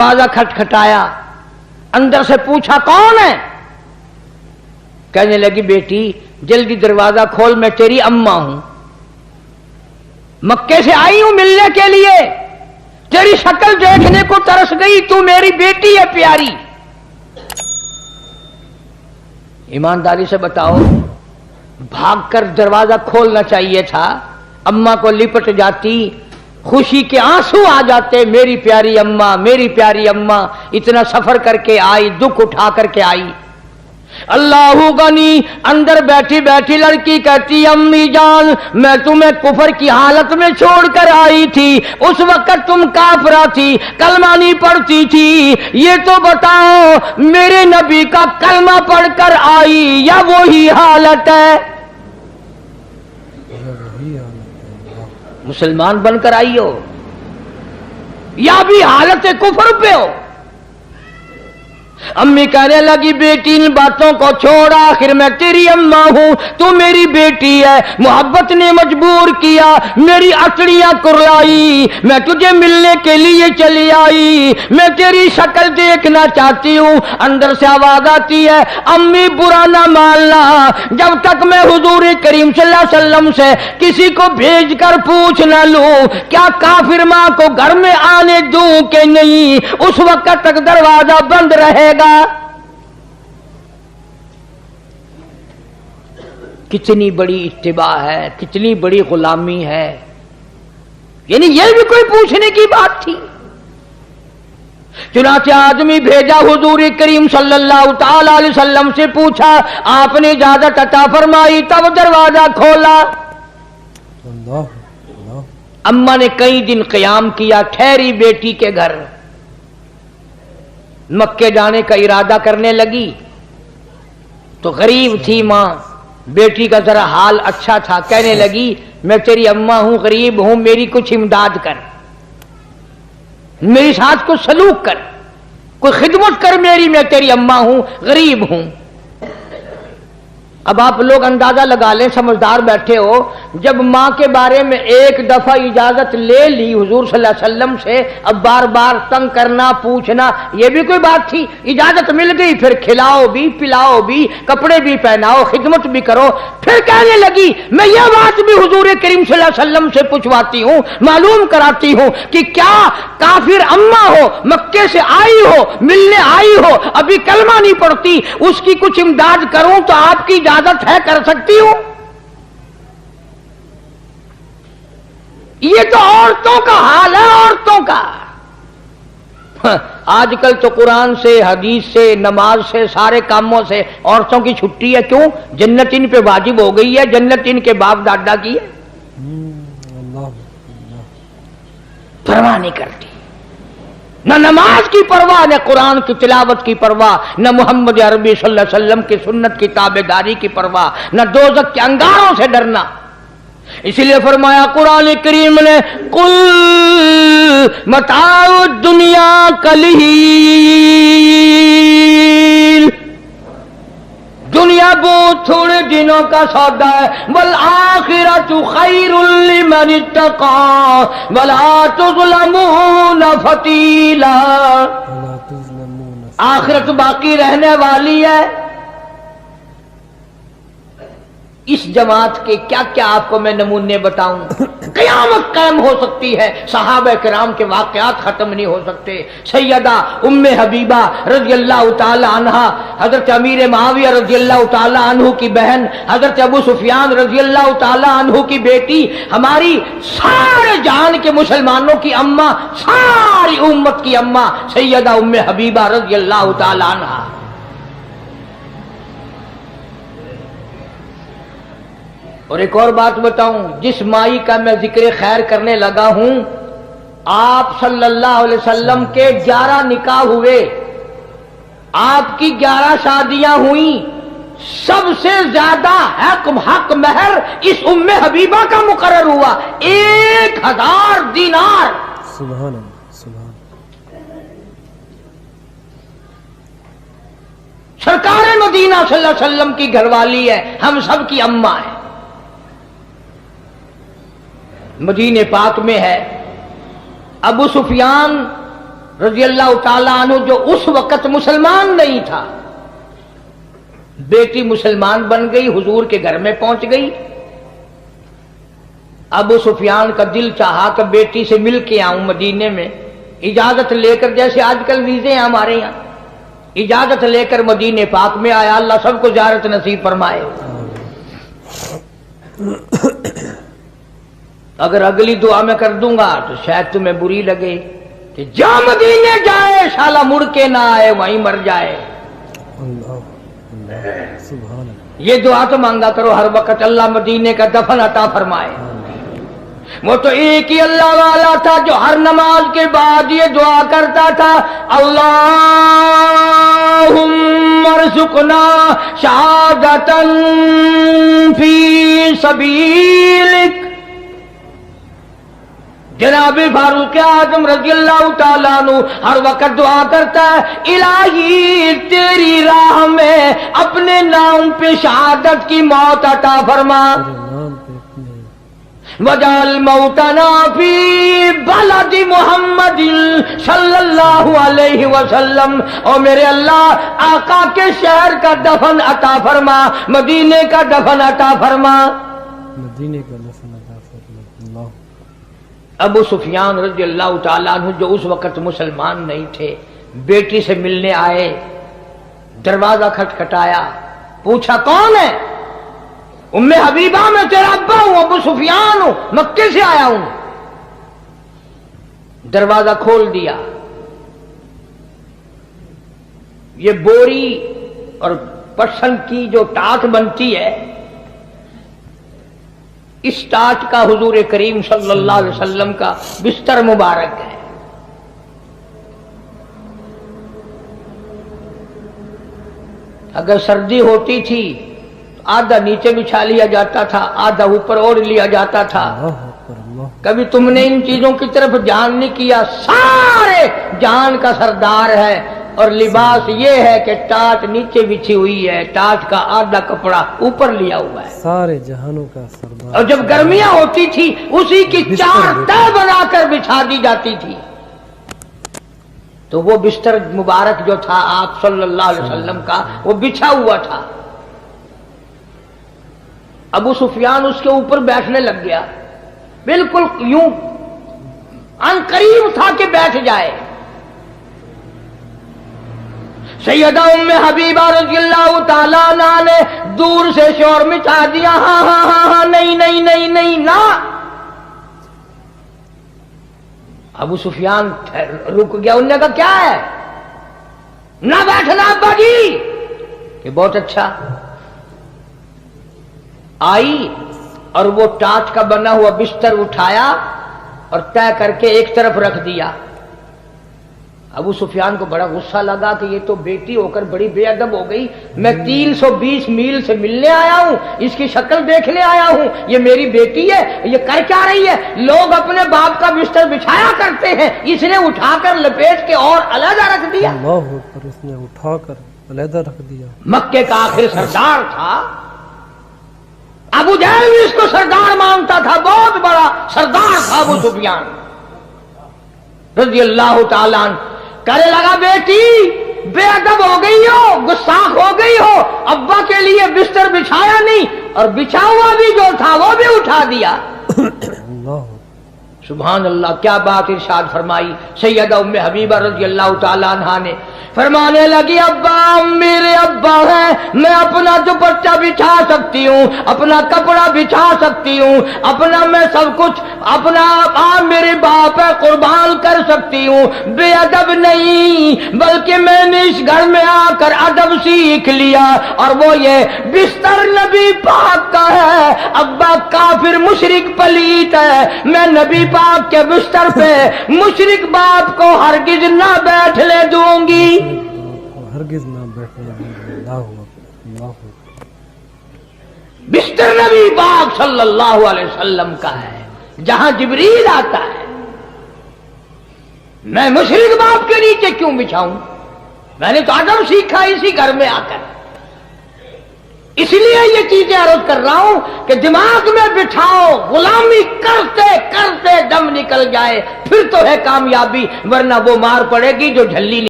दरवाजा खटखटाया, अंदर से पूछा कौन है? कहने लगी बेटी जल्दी दरवाजा खोल, मैं तेरी अम्मा हूं, मक्के से आई हूं मिलने के लिए, तेरी शक्ल देखने को तरस गई, तू मेरी बेटी है प्यारी। ईमानदारी से बताओ, भागकर दरवाजा खोलना चाहिए था, अम्मा को लिपट जाती, खुशी के आंसू आ जाते, मेरी प्यारी अम्मा, मेरी प्यारी अम्मा इतना सफर करके आई, दुख उठा करके आई। अल्लाहु गनी, अंदर बैठी बैठी लड़की कहती अम्मी जान मैं तुम्हें कुफर की हालत में छोड़कर आई थी, उस वक्त तुम काफरा थी, कलमा नहीं पढ़ती थी, ये तो बताओ मेरे नबी का कलमा पढ़कर आई या वही हालत है? मुसलमान बनकर आई हो या भी हालत कुफर पे हो? अम्मी कहने लगी बेटी इन बातों को छोड़, आखिर मैं तेरी अम्मा हूं, तू मेरी बेटी है, मोहब्बत ने मजबूर किया, मेरी अचड़ियां कुर्लाई, मैं तुझे मिलने के लिए चली आई, मैं तेरी शक्ल देखना चाहती हूं। अंदर से आवाज आती है अम्मी बुरा ना मानना, जब तक मैं हुजूर करीम सल्लल्लाहु अलैहि वसल्लम से किसी को भेज कर पूछ ना लूं क्या काफिर मां को घर में आने दूं कि नहीं, उस वक्त तक दरवाजा बंद रहेगा। कितनी बड़ी इत्तिबा है, कितनी बड़ी गुलामी है, यानी यह भी कोई पूछने की बात थी। चुनाचे आदमी भेजा, हुजूर करीम सल्लल्लाहु ताला अलैहि वसल्लम से पूछा, आपने इजाजत अता फरमाई, तब दरवाजा खोला। अम्मा ने कई दिन क़याम किया, ठहरी बेटी के घर, मक्के जाने का इरादा करने लगी तो गरीब थी मां, बेटी का जरा हाल अच्छा था, कहने लगी मैं तेरी अम्मा हूं, गरीब हूं, मेरी कुछ इमदाद कर, मेरे साथ कुछ सलूक कर, कोई खिदमत कर मेरी, मैं तेरी अम्मा हूं, गरीब हूं। अब आप लोग अंदाजा लगा लें, समझदार बैठे हो, जब मां के बारे में एक दफा इजाजत ले ली हुजूर सल्लल्लाहु अलैहि वसल्लम से, अब बार बार तंग करना पूछना यह भी कोई बात थी? इजाजत मिल गई, फिर खिलाओ भी, पिलाओ भी, कपड़े भी पहनाओ, खिदमत भी करो। फिर कहने लगी मैं यह बात भी हुजूर करीम सल्लल्लाहु अलैहि वसल्लम से पूछवाती हूं, मालूम कराती हूं कि क्या काफिर अम्मा हो, मक्के से आई हो, मिलने आई हो, अभी कलमा नहीं पढ़ती, उसकी कुछ इमदाद करूं तो आपकी इजाजत है, कर सकती हूं? ये तो औरतों का हाल है, औरतों का। आजकल तो कुरान से, हदीस से, नमाज से, सारे कामों से औरतों की छुट्टी है। क्यों? जन्नत इन पे वाजिब हो गई है, जन्नत इनके बाप दादा की है, परवाह नहीं करती, न नमाज की परवाह, न कुरान की तिलावत की परवाह, न मोहम्मद अरबी सल्लल्लाहु अलैहि वसल्लम की सुन्नत की ताबेदारी की परवाह, न दोज़ख के अंगारों से डरना। इसीलिए फरमाया कुरान करीम ने कुल मताउ दुनिया कलील, दुनिया बहुत थोड़े दिनों का सौदा है, वल आखिरतु खैरुल लिमन इत्तका वला तुज़लमून फतीला। आखिरत बाकी रहने वाली है। इस जमात के क्या क्या आपको मैं नमूने बताऊं, क़यामत कायम हो सकती है, सहाबा किराम के वाक़यात खत्म नहीं हो सकते। सैयदा उम्मे हबीबा रज़ियल्लाहु ताला अन्हा, हजरत अमीर मुआविया रज़ियल्लाहु ताला अन्हु की बहन, हजरत अबू सुफियान रज़ियल्लाहु ताला अन्हु की बेटी, हमारी सारे जान के मुसलमानों की अम्मा, सारी उम्मत की अम्मा सैयदा उम्मे हबीबा रज़ियल्लाहु ताला अन्हा। और एक और बात बताऊं, जिस माई का मैं जिक्र खैर करने लगा हूं, आप सल्लल्लाहु अलैहि वसल्लम के 11 निकाह हुए, आपकी 11 शादियां हुई, सबसे ज्यादा हक महर इस उम्मे हबीबा का मुकर्रर हुआ, 1000 दीनार। सुभान अल्लाह, सुभान। सरकार मदीना सल्लल्लाहु अलैहि वसल्लम की घरवाली है, हम सब की अम्मा है। मदीने पाक में है, अबू सुफियान रजी अल्लाह ताला अन्हु, जो उस वक्त मुसलमान नहीं था, बेटी मुसलमान बन गई, हुजूर के घर में पहुंच गई। अबू सुफियान का दिल चाहा कि बेटी से मिल के आऊं मदीने में, इजाजत लेकर, जैसे आजकल वीजे हैं हमारे यहाँ, इजाजत लेकर मदीने पाक में आया। अल्लाह सबको ज़ियारत नसीब फरमाए। अगर अगली दुआ में कर दूंगा तो शायद तुम्हें बुरी लगे कि जा मदीने जाए शाला मुड़ के ना आए, वहीं मर जाए। ये दुआ तो मांगा करो हर वक्त, अल्लाह मदीने का दफन अता फरमाए। वो तो एक ही अल्लाह वाला था जो हर नमाज के बाद ये दुआ करता था, अल्लाहुम्मा रज़ुक़ना शहादतन फी सबीलिक। जनाबे फारूक आजम रज़ियल्लाहु ताला अन्हु हर वक्त दुआ करता है, इलाही तेरी राह में अपने नाम पे शहादत की मौत अता फरमा, वजाल मौतना फी बलदी मुहम्मदिन सल्लल्लाहु अलैहि वसल्लम। और मेरे अल्लाह आका के शहर का दफन अता फरमा, मदीने का दफन अता फरमा, मदीने का दफन अता फरमा। अबू सुफियान रज़ी अल्लाह ताला अन्हु, जो उस वक्त मुसलमान नहीं थे, बेटी से मिलने आए। दरवाजा खटखटाया, पूछा कौन है? उम्मे हबीबा, मैं तेरा अब्बा हूं, अबू सुफियान हूं, मक्के से आया हूं। दरवाजा खोल दिया। ये बोरी और पटसन की जो टाट बनती है, इस टाट का हुजूर करीम सल्लल्लाहु अलैहि वसल्लम का बिस्तर मुबारक है। अगर सर्दी होती थी आधा नीचे बिछा लिया जाता था, आधा ऊपर ओढ़ लिया जाता था। कभी तुमने इन चीजों की तरफ ध्यान नहीं किया। सारे जान का सरदार है और लिबास ये है कि टाट नीचे बिछी हुई है, टाट का आधा कपड़ा ऊपर लिया हुआ है, सारे जहानों का सरदार। और जब गर्मियां होती थी उसी की चार तह बनाकर बिछा दी जाती थी। तो वो बिस्तर मुबारक जो था आप सल्लल्लाहु अलैहि वसल्लम का, वो बिछा हुआ था। अबू सुफियान उसके ऊपर बैठने लग गया, बिल्कुल यूं अनकरीब था कि बैठ जाए। सैयदा उम्मे हबीबा रज़ियल्लाहु ताला अन्हा ने दूर से शोर मचा दिया, हाँ हाँ हाँ हाँ, नहीं नहीं नहीं नहीं ना। अबू सुफियान रुक गया। उन्होंने कहा क्या है? ना बैठना अब्बा जी। कि बहुत अच्छा। आई और वो टाट का बना हुआ बिस्तर उठाया और तय करके एक तरफ रख दिया। अबू सुफियान को बड़ा गुस्सा लगा कि ये तो बेटी होकर बड़ी बेअदब हो गई। मैं 320 मील से मिलने आया हूं, इसकी शक्ल देखने आया हूं, ये मेरी बेटी है, ये कर क्या रही है? लोग अपने बाप का बिस्तर बिछाया करते हैं, इसने उठाकर लपेट के और अलग रख दिया। पर इसने उठाकर अलग रख दिया। मक्के का आखिर सरदार था, अबू जहल भी इसको सरदार मानता था, बहुत बड़ा सरदार था अबू सुफियान रज़ी अल्लाह ताला अन्हु। कहने लगा बेटी बेअदब हो गई हो, गुस्साख हो गई हो, अब्बा के लिए बिस्तर बिछाया नहीं और बिछा हुआ भी जो था वो भी उठा दिया। सुभान अल्लाह, क्या बात इरशाद फरमाई सैयदा उम्मे हबीबा रज़ी अल्लाह ताला अन्हा ने। फरमाने लगी अब्बा मेरे अब्बा हैं, मैं अपना दुपट्टा बिछा सकती हूँ, अपना कपड़ा बिछा सकती हूँ, अपना मैं सब कुछ अपना मेरे बाप है कुर्बान कर सकती हूँ। बेअदब नहीं, बल्कि मैंने इस घर में आकर अदब सीख लिया और वो ये बिस्तर नबी पाक का है। अब्बा काफिर मुशरिक पलीत है, मैं नबी पाक के बिस्तर पे मुशरिक बाप को हरगिज ना बैठने दूंगी, हरगिज ना बैठने दूंगी। बिस्तर नबी पाक सल्लल्लाहु अलैहि वसल्लम का है, जहां जिब्रील आता है। मैं मुशरिक बाप के नीचे क्यों बिछाऊं? मैंने तो अदब सीखा इसी घर में आकर, اس لیے یہ چیزیں عرض کر رہا ہوں کہ دماغ میں بٹھاؤ، غلامی کرتے کرتے دم نکل جائے پھر تو ہے کامیابی، ورنہ وہ مار پڑے گی جو جھلی